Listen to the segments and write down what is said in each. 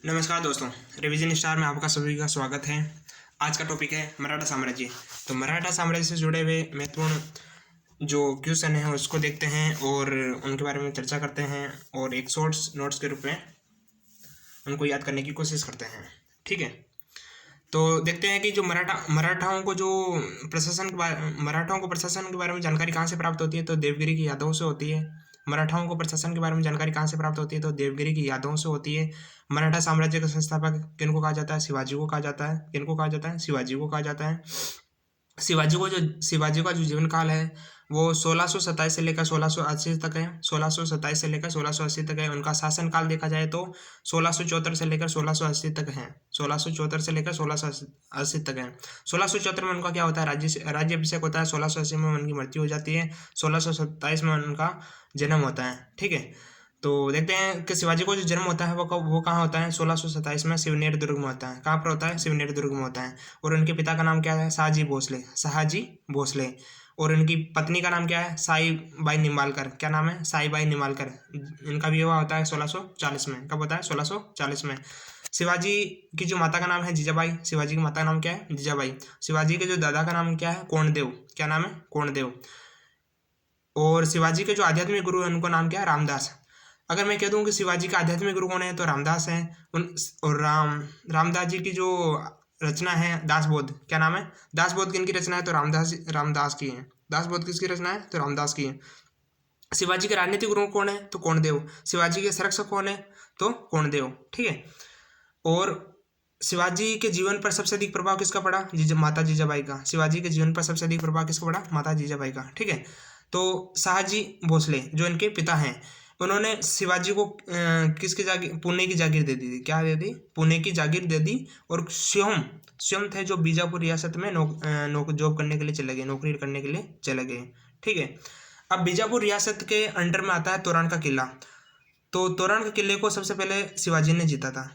नमस्कार दोस्तों, revision star में आपका सभी का स्वागत है। आज का टॉपिक है मराठा साम्राज्य। तो मराठा साम्राज्य से जुड़े हुए महत्वपूर्ण जो क्वेश्चन हैं उसको देखते हैं और उनके बारे में चर्चा करते हैं और एक शॉर्ट्स नोट्स के रूप में उनको याद करने की कोशिश करते हैं। ठीक है, तो देखते हैं कि जो मराठाओं को प्रशासन के बारे में जानकारी कहाँ से प्राप्त होती है। तो देवगिरी की यादों से होती है। मराठाओं को प्रशासन के बारे में जानकारी कहाँ से प्राप्त होती है। तो देवगिरी की यादों से होती है। मराठा साम्राज्य का संस्थापक किनको कहा जाता है? शिवाजी को कहा जाता है। किनको कहा जाता है? शिवाजी को कहा जाता है। शिवाजी का जो जीवन काल है वो 1627 से लेकर 1680 तक है। 1627 से लेकर 1680 तक है। उनका शासन काल देखा जाए तो 1674 से लेकर 1680 तक है। 1674 से लेकर 1680 तक है। 1674 में उनका क्या होता है? राज्याभिषेक होता है। 1680 में उनकी मृत्यु हो जाती है। 1627 में उनका जन्म होता है। ठीक है, तो देखते हैं कि शिवाजी को जो जन्म होता है वो कहाँ होता है? 1627 में शिवनेर दुर्ग में होता है। कहाँ पर होता है? शिवनेर दुर्ग में होता है। और उनके पिता का नाम क्या है? शाहजी भोसले। और उनकी पत्नी का नाम क्या है? साईबाई निम्बालकर। क्या नाम है? साईबाई निम्बालकर। इनका विवाह होता है 1640 में। कब होता है? 1640 में। शिवाजी की जो माता का नाम है जीजाबाई। शिवाजी की माता का नाम क्या है? जीजाबाई। शिवाजी के जो दादा का नाम क्या है? कोंडदेव। क्या नाम है? कोंडदेव। और शिवाजी के जो आध्यात्मिक गुरु है उनको नाम क्या है? रामदास। अगर मैं कह दूं कि शिवाजी का आध्यात्मिक गुरु कौन है तो रामदास हैं। और रामदास जी की जो रचना है दासबोध। क्या नाम है? दासबोध किनकी रचना है? तो रामदास की है। दासबोध किसकी रचना है? तो रामदास की है। शिवाजी के राजनीतिक गुरु कौन है? तो कोंडदेव। शिवाजी के संरक्षक कौन है? तो कोंडदेव। ठीक है, और शिवाजी के जीवन पर सबसे अधिक प्रभाव किसका पड़ा? माता जीजाबाई का। शिवाजी के जीवन पर सबसे अधिक प्रभाव किसका पड़ा? माता जीजाबाई का। ठीक है, तो शाहजी भोसले जो इनके पिता हैं उन्होंने शिवाजी को किसकी जागीर? पुणे की जागीर दे दी थी। क्या दे दी? पुणे की जागीर दे दी। और स्वयं थे जो बीजापुर रियासत में जॉब करने के लिए चले गए, नौकरी करने के लिए चले गए। ठीक है, अब बीजापुर रियासत के अंडर में आता है तोरण का किला। तो तोरण के किले को सबसे पहले शिवाजी ने जीता था।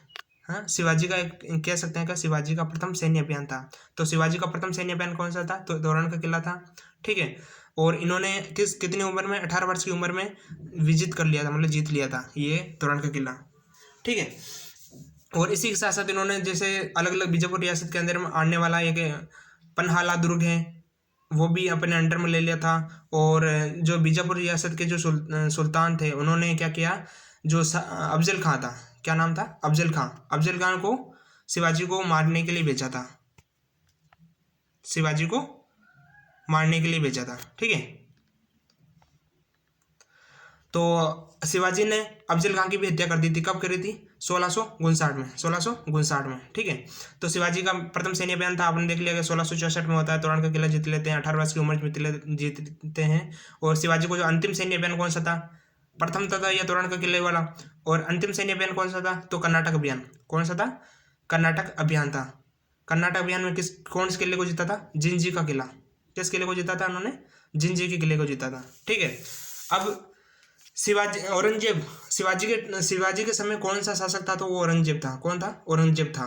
हाँ, शिवाजी का एक कह सकते हैं कि शिवाजी का प्रथम सैन्य अभियान था। तो शिवाजी का प्रथम सैन्य अभियान कौन सा था? तो तोरण का किला था। ठीक है, और इन्होंने कितनी उम्र में? 18 वर्ष की उम्र में विजित कर लिया था, मतलब जीत लिया था ये तोरण का किला। ठीक है, और इसी के साथ साथ इन्होंने जैसे अलग अलग बीजापुर रियासत के अंदर में आने वाला एक पन्हाला दुर्ग है वो भी अपने अंडर में ले लिया था। और जो बीजापुर रियासत के जो सुल्तान थे उन्होंने क्या किया? जो अफजल खां था। क्या नाम था? अफजल खां। अफजल खान को शिवाजी को मारने के लिए भेजा था। शिवाजी को मारने के लिए भेजा था। ठीक है, तो शिवाजी ने अफजल खान की भी हत्या कर दी थी। कब करी थी? 1659 में। 1659 में। ठीक है, तो शिवाजी का प्रथम सैन्य अभियान था, आपने देख लिया कि 1664 में होता है। तोरण का किला जीत लेते हैं, 18 वर्ष की उम्र में जीतते हैं। और शिवाजी को जो अंतिम सैन्य अभियान कौन सा था? प्रथम था या तोरण का किले वाला? और अंतिम सैन्य अभियान कौन सा था? तो कर्नाटक अभियान। कौन सा था? कर्नाटक अभियान था। कर्नाटक अभियान में कौन से किले को जीता था? जिंजी का किला। किस किले को जीता था उन्होंने? जिंजी के किले को जीता था। ठीक है, अब शिवाजी के समय कौन सा शासक था? तो वो औरंगजेब था। कौन था? औरंगजेब था।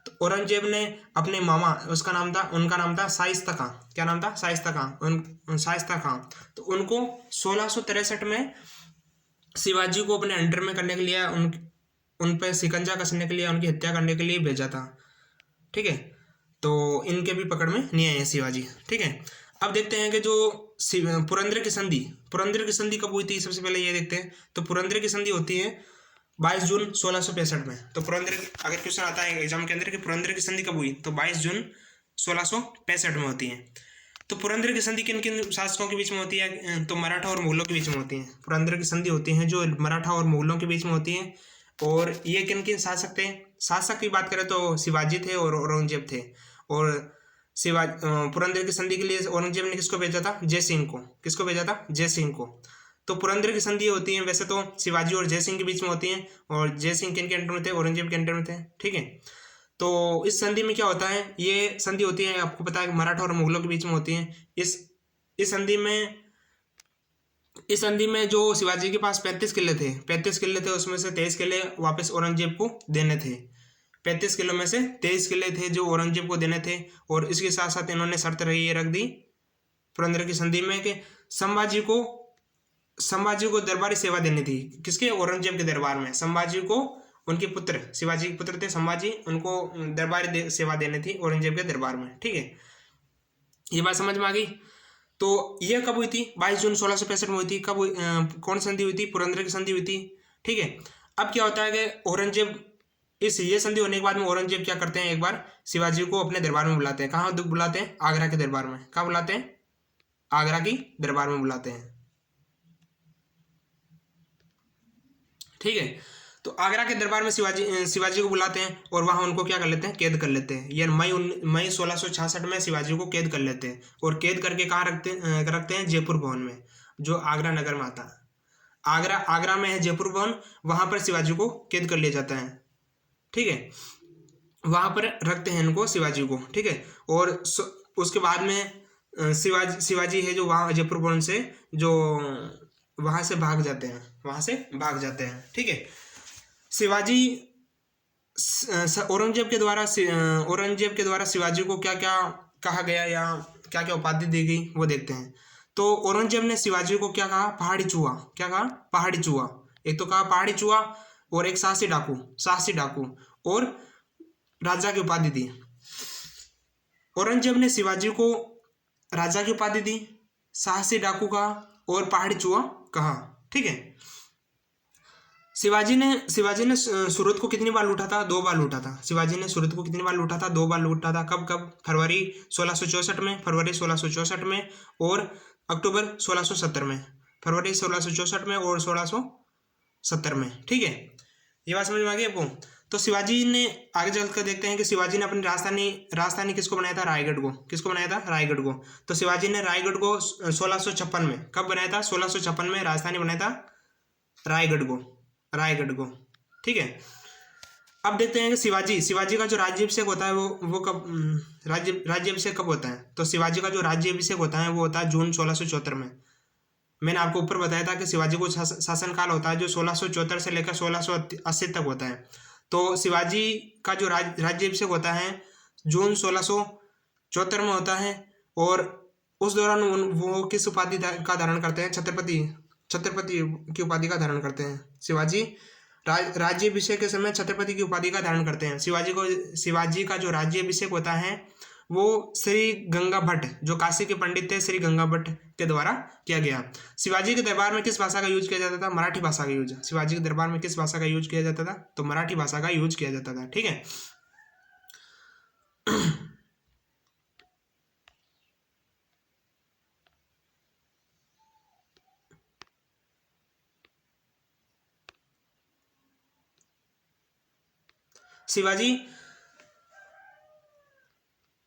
तो औरंगजेब ने अपने मामा, उनका नाम था शाइस्ता खां। क्या नाम था? शाइस्ता खां। शाइस्ता खां। तो उनको 1663 में शिवाजी को अपने अंडर में करने के लिए उन पर शिकंजा कसने के लिए, उनकी हत्या करने के लिए भेजा था। ठीक है, तो इनके भी पकड़ में नहीं आए शिवाजी। ठीक है, अब देखते हैं कि जो पुरंदर की संधि कब हुई थी? सबसे पहले ये देखते हैं। तो पुरंदर की संधि होती है 22 जून 1665 में। तो अगर क्वेश्चन आता है एग्जाम के अंदर कि पुरंदर की संधि कब हुई, तो 22 जून 1665 में होती है। तो पुरंदर की संधि किन किन शासकों के बीच में होती है? तो मराठा और मुगलों के बीच में होती है। पुरंदर की संधि होती है जो मराठा और मुगलों के बीच में होती है। और ये किन किन शासक थे? शासक की बात करें तो शिवाजी थे और औरंगजेब थे। और पुरंदर की संधि के लिए औरंगजेब ने किसको भेजा था? जय सिंह को। किसको भेजा था? जय सिंह को। तो पुरंदर की संधि होती है वैसे तो शिवाजी और जय सिंह के बीच में होती है। और जय सिंह किन के अंडर में थे? औरंगजेब के अंडर में थे। ठीक है, तो इस संधि में क्या होता है? ये संधि होती है, आपको पता है, मराठा और मुगलों के बीच में होती है। इस संधि में जो शिवाजी के पास 35 किले थे, 35 किले थे, उसमें से 23 किले वापस औरंगजेब को देने थे। 35 किलो में से 23 किले थे जो औरंगजेब को देने थे। और इसके साथ साथ इन्होंने शर्त ये रख दी पुरंदर की संधि में कि संभाजी को दरबारी सेवा देनी थी। किसके? औरंगजेब के दरबार में संभाजी को उनके पुत्र, शिवाजी के पुत्र थे संभाजी, उनको दरबारी सेवा देनी थी औरंगजेब के दरबार में। ठीक है, ये बात समझ में आ गई। तो ये कब हुई थी? 22 जून 1665 में हुई थी। कब कौन संधि हुई थी? पुरंदर की संधि हुई थी। ठीक है, अब क्या होता है कि औरंगजेब ये संधि होने के बाद में औरंगजेब क्या करते हैं, एक बार शिवाजी को अपने दरबार में बुलाते हैं। कहाँ बुलाते हैं? आगरा के दरबार में। कहाँ बुलाते हैं? आगरा की दरबार में बुलाते हैं। ठीक है, तो आगरा के दरबार में शिवाजी को बुलाते हैं और वहां उनको क्या कर लेते हैं? कैद कर लेते हैं। ये मई 1666 में शिवाजी को कैद कर लेते हैं और कैद करके कहाँ रखते हैं? जयपुर भवन में, जो आगरा नगर में आता है। आगरा में है जयपुर भवन, वहां पर शिवाजी को कैद कर लिया जाता है। ठीक है, वहां पर रखते हैं इनको, शिवाजी को। ठीक है, और उसके बाद में शिवाजी है जो वहां जयपुर भवन से जो वहां से भाग जाते हैं। ठीक है, शिवाजी औरंगजेब के द्वारा शिवाजी को क्या क्या कहा गया या क्या क्या उपाधि दी गई वो देखते हैं। तो औरंगजेब ने शिवाजी को क्या कहा? पहाड़ी चूहा। क्या कहा? पहाड़ी चूहा। एक तो कहा पहाड़ी चूहा, और एक साहसी डाकू और राजा की उपाधि दी। औरंगजेब ने शिवाजी को राजा की उपाधि दी, साहसी डाकू कहा और पहाड़ी चूहा कहा। ठीक है, शिवाजी ने सूरत को कितनी बार लूटा था? 2 बार लूटा था। शिवाजी ने सूरत को कितनी बार लूटा था? 2 बार लूटा था। कब? फरवरी 1664 में और अक्टूबर 1670 में। फरवरी 1664 में और 1670 में। ठीक है, ये बात समझ में आ गई आपको? तो शिवाजी ने आगे चलकर देखते हैं कि शिवाजी ने अपनी राजधानी किसको बनाया था? रायगढ़ को। किसको बनाया था? रायगढ़ को। तो शिवाजी ने रायगढ़ को 1656 में, कब बनाया था? 1656 में राजधानी बनाया था रायगढ़ को। ठीक है, अब देखते हैं कि शिवाजी का जो राज्याभिषेक होता है वो कब राज्याभिषेक कब होता है? तो शिवाजी का जो राज्याभिषेक होता है वो होता है जून 1674 में। मैंने आपको ऊपर बताया था कि शिवाजी को शासनकाल होता है जो 1674 से लेकर 1680 तक होता है। तो शिवाजी का जो राज्याभिषेक होता है जून 1674 में होता है, और उस दौरान वो किस उपाधि का धारण करते हैं? छत्रपति की उपाधि का धारण करते हैं। शिवाजी राज्याभिषेक के समय छत्रपति की उपाधि का धारण करते हैं। शिवाजी का जो राज्याभिषेक होता है वो श्री गंगा भट्ट, जो काशी के पंडित थे, श्री गंगा भट्ट के द्वारा किया गया। शिवाजी के दरबार में किस भाषा का यूज किया जाता था? मराठी भाषा का यूज। शिवाजी के दरबार में किस भाषा का यूज किया जाता था? तो मराठी भाषा का यूज किया जाता था। ठीक है,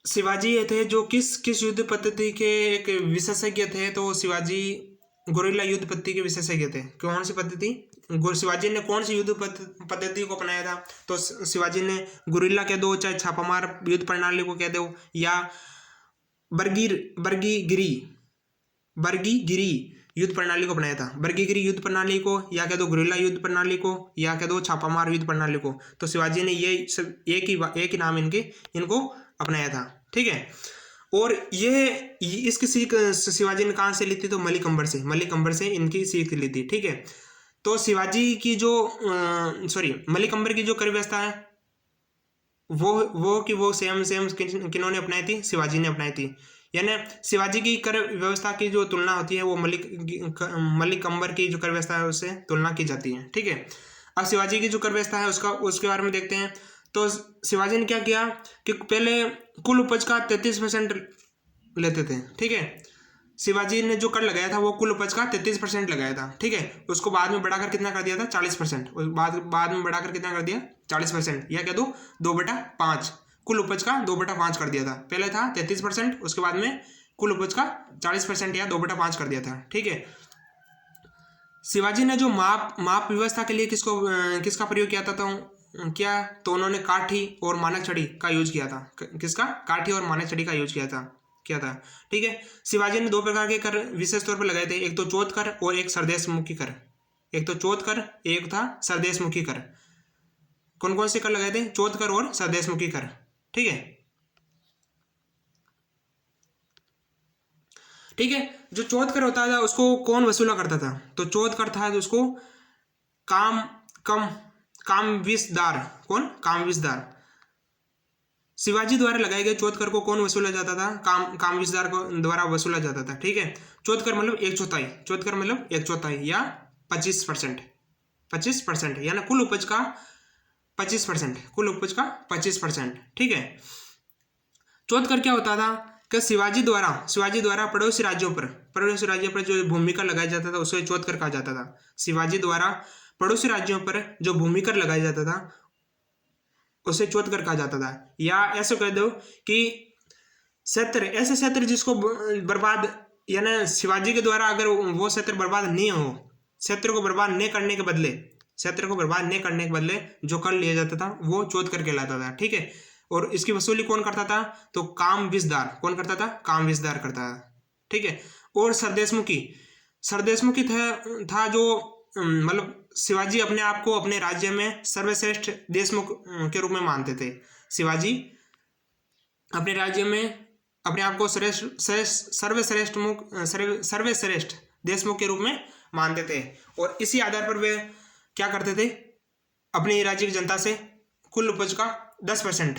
शिवाजी ये थे जो किस युद्ध पद्धति के एक विशेषज्ञ थे? तो शिवाजी गुरिल्ला युद्ध पद्धति के विशेषज्ञ थे। कौन सी पद्धति? शिवाजी ने कौन सी युद्ध पद्धति को अपनाया था? तो शिवाजी ने गुरिल्ला कह दो, चाहे छापामार युद्ध प्रणाली को कह दो, या बर्गीगिरी युद्ध प्रणाली को अपनाया था। बर्गीगिरी युद्ध प्रणाली को, या कह दो गुरिल्ला युद्ध प्रणाली को, या कह दो छापामार युद्ध प्रणाली को। तो शिवाजी ने ये सब एक ही नाम इनको अपनाया था। ठीक है, और ये इसकी सीख शिवाजी ने कहाँ से ली थी? तो मलिक अंबर से इनकी सीख ली थी। ठीक है, तो शिवाजी की जो मलिक अंबर की जो कर व्यवस्था है वो सेम किन्होंने अपनाई थी? शिवाजी ने अपनाई थी। यानी शिवाजी की कर व्यवस्था की जो तुलना होती है वो मलिक अंबर की जो कर व्यवस्था है उससे तुलना की जाती है। ठीक है, अब शिवाजी की जो कर व्यवस्था है उसके बारे में देखते हैं। तो शिवाजी ने क्या किया कि पहले कुल उपज का 33% लेते थे। ठीक है, शिवाजी ने जो कर लगाया था वो कुल उपज का 33% लगाया था। ठीक है, उसको बाद में बढ़ाकर कितना कर दिया था? 40%। बाद में बढ़ाकर कितना कर दिया? 40%, या कह दो 2/5। कुल उपज का 2/5 कर दिया था। पहले था 33%, उसके बाद में कुल उपज का 40% या 2/5 कर दिया था। ठीक है, शिवाजी ने जो माप व्यवस्था के लिए किसका प्रयोग किया था? तो उन्होंने काठी और मानक छड़ी का यूज किया था। किसका? काठी और मानक छड़ी का यूज किया था। ठीक है, शिवाजी ने 2 प्रकार के कर विशेष तौर पर लगाए थे, एक तो चौथ कर और एक सरदेशमुखी कर। एक तो चौथ कर, एक था सरदेशमुखी कर। कौन कौन से कर लगाए थे? चौथ कर और सरदेशमुखी कर। ठीक है, जो चौथ कर होता था उसको कौन वसूला करता था? तो चौथ कर था तो उसको कामविसदार। कौन? कामविसदार। शिवाजी द्वारा लगाए गए चौथ कर को कौन वसूला जाता था? कामविसदार को द्वारा वसूला जाता था। ठीक है, चौथ कर मतलब 1/4, चौथ कर मतलब 1/4 या 25%, 25% यानी कुल उपज का 25%, कुल उपज का 25%। ठीक है, चौथ कर क्या होता था कि शिवाजी द्वारा पड़ोसी राज्यों पर जो भूमि कर लगाया जाता था उसे चौथ कर कहा जाता था। शिवाजी द्वारा पड़ोसी राज्यों पर जो भूमि कर लगाया जाता था उसे चौथ कर कहा जाता था। या ऐसे कह दो कि क्षेत्र, ऐसे क्षेत्र जिसको बर्बाद, यानी शिवाजी के द्वारा अगर वो क्षेत्र बर्बाद नहीं हो, क्षेत्र को बर्बाद नहीं करने के बदले जो कर लिया जाता था वो चौथ कर कहलाता था। ठीक है, और इसकी वसूली कौन करता था? तो कामविसदार। कौन करता था? कामविसदार करता था। ठीक है, और सरदेशमुखी था जो मतलब शिवाजी अपने आप को अपने राज्य में सर्वश्रेष्ठ देशमुख के रूप में मानते थे। शिवाजी अपने राज्य में अपने आप को सर्वश्रेष्ठ देशमुख के रूप में मानते थे, और इसी आधार पर वे क्या करते थे? अपने राज्य की जनता से कुल उपज का 10%,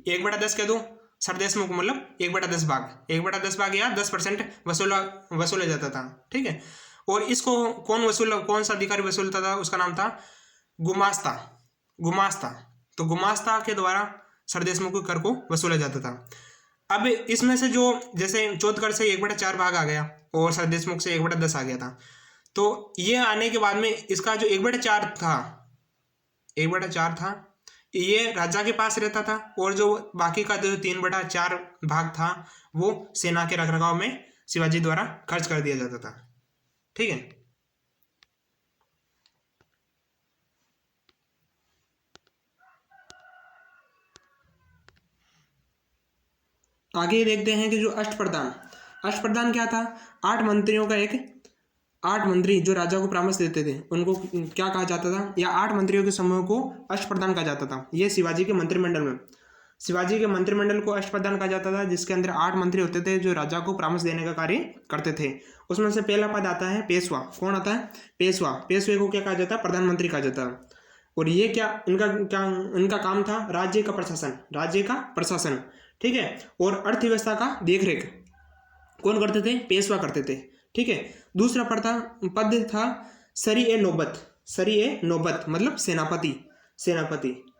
1/10 कह दो, सरदेशमुख मतलब 1/10 भाग या 10% वसूला जाता था। ठीक है, और इसको कौन सा अधिकारी वसूलता था? उसका नाम था गुमास्ता। तो गुमास्ता के द्वारा सरदेशमुख कर को वसूला जाता था। अब इसमें से जो जैसे चौथ कर से 1/4 भाग आ गया और सरदेशमुख से 1/10 आ गया था, तो ये आने के बाद में इसका जो 1/4 था ये राजा के पास रहता था, और जो बाकी का जो 3/4 भाग था वो सेना के रखरखाव में शिवाजी द्वारा खर्च कर दिया जाता था। ठीक है, आगे देखते हैं कि जो अष्टप्रधान क्या था? 8 मंत्रियों का 8 मंत्री जो राजा को परामर्श देते थे उनको क्या कहा जाता था? या 8 मंत्रियों के समूह को अष्टप्रधान कहा जाता था। ये शिवाजी के मंत्रिमंडल को अष्टप्रधान कहा जाता था, जिसके अंदर 8 मंत्री होते थे जो राजा को परामर्श देने का कार्य करते थे। उसमें से पहला पद आता है पेशवा। कौन आता है? पेशवे को क्या कहा जाता है? प्रधानमंत्री कहा जाता है। और ये इनका काम था राज्य का प्रशासन। ठीक है, और अर्थव्यवस्था का देखरेख कौन करते थे? पेशवा करते थे। ठीक है, दूसरा पद था सरी ए नौबत मतलब सेनापति।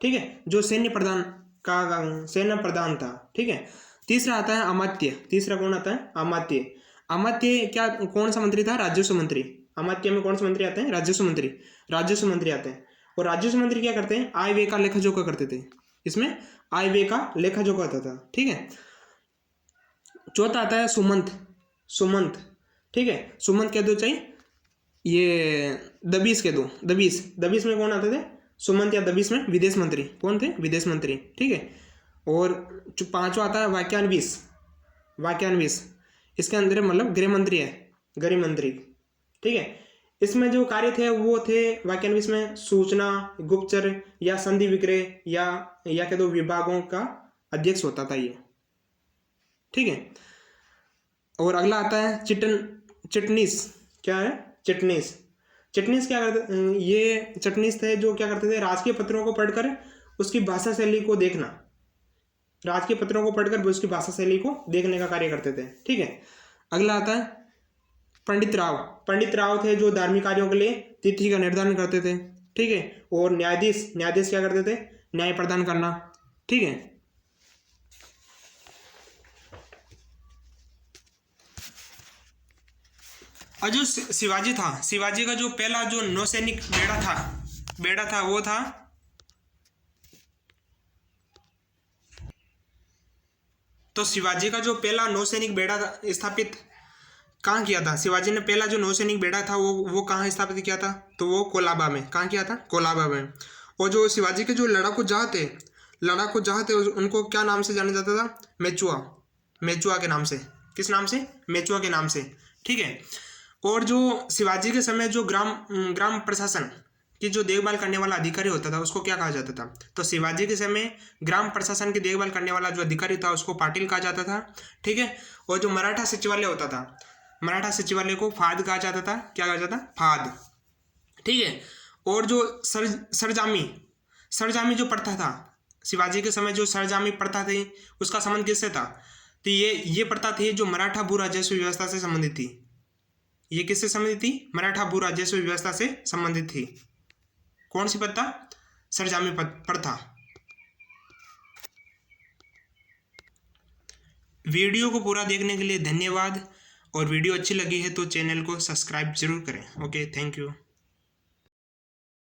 ठीक है, जो सैन्य प्रधान था। ठीक है, तीसरा आता है अमात्य। तीसरा कौन आता है? अमात्य क्या, कौन सा मंत्री था? राजस्व मंत्री। अमात्य में कौन से मंत्री आते हैं? राजस्व मंत्री आते हैं। और राजस्व मंत्री क्या करते हैं? आय व्यय का लेखा जोखा करते थे। इसमें आय व्यय का लेखा जोखा होता था। ठीक है, चौथा आता है सुमंत। ठीक है, सुमंत कह दो, चाहिए ये दबीस कह दो। दबीस में कौन आते थे? सुमंत या दबीस में विदेश मंत्री। कौन थे? विदेश मंत्री। ठीक है, और जो पांचवा आता है वाक्यान्विस। इसके अंदर मतलब गृह मंत्री। ठीक है, इसमें जो कार्य थे वो थे वाक्यान्विस में सूचना, गुप्तचर या संधि विक्रय या कह दो विभागों का अध्यक्ष होता था ये। ठीक है, और अगला आता है चिटनीस। क्या है? चिटनीस क्या करते? ये चिटनीस थे जो क्या करते थे? राजकीय पत्रों को पढ़कर उसकी भाषा शैली को देखना। का कार्य करते थे। ठीक है, अगला आता है पंडित राव थे जो धार्मिक कार्यों के लिए तिथि का निर्धारण करते थे। ठीक है, और न्यायाधीश क्या करते थे? न्याय प्रदान करना। ठीक है, और जो शिवाजी का जो पहला जो नौसैनिक बेड़ा था वो था तो शिवाजी का जो पहला नौसैनिक बेड़ा स्थापित कहाँ किया था? शिवाजी ने पहला जो नौसैनिक बेड़ा था वो कहाँ स्थापित किया था? तो वो कोलाबा में। कहाँ किया था? कोलाबा में। और जो शिवाजी के जो लड़ाकू जहाज थे उनको क्या नाम से जाना जाता था? मेचुआ के नाम से। किस नाम से? मेचुआ के नाम से। ठीक है, और जो शिवाजी के समय जो ग्राम प्रशासन की जो देखभाल करने वाला अधिकारी होता था उसको क्या कहा जाता था? तो शिवाजी के समय ग्राम प्रशासन की देखभाल करने वाला जो अधिकारी था उसको पाटिल कहा जाता था। ठीक है, और जो मराठा सचिवालय होता था, मराठा सचिवालय को फाद कहा जाता था। क्या कहा जाता? फाद। ठीक है, और जो सरजामी सरजामी जो प्रथा था, शिवाजी के समय जो सरजामी प्रथा थी उसका संबंध किससे था? तो ये प्रथा थी जो मराठा भू राजस्व व्यवस्था से संबंधित थी। ये किससे संबंधित थी? मराठा भू राजस्व व्यवस्था से संबंधित थी। कौन सी प्रथा? सरजामी प्रथा। वीडियो को पूरा देखने के लिए धन्यवाद, और वीडियो अच्छी लगी है तो चैनल को सब्सक्राइब जरूर करें। Okay, thank you.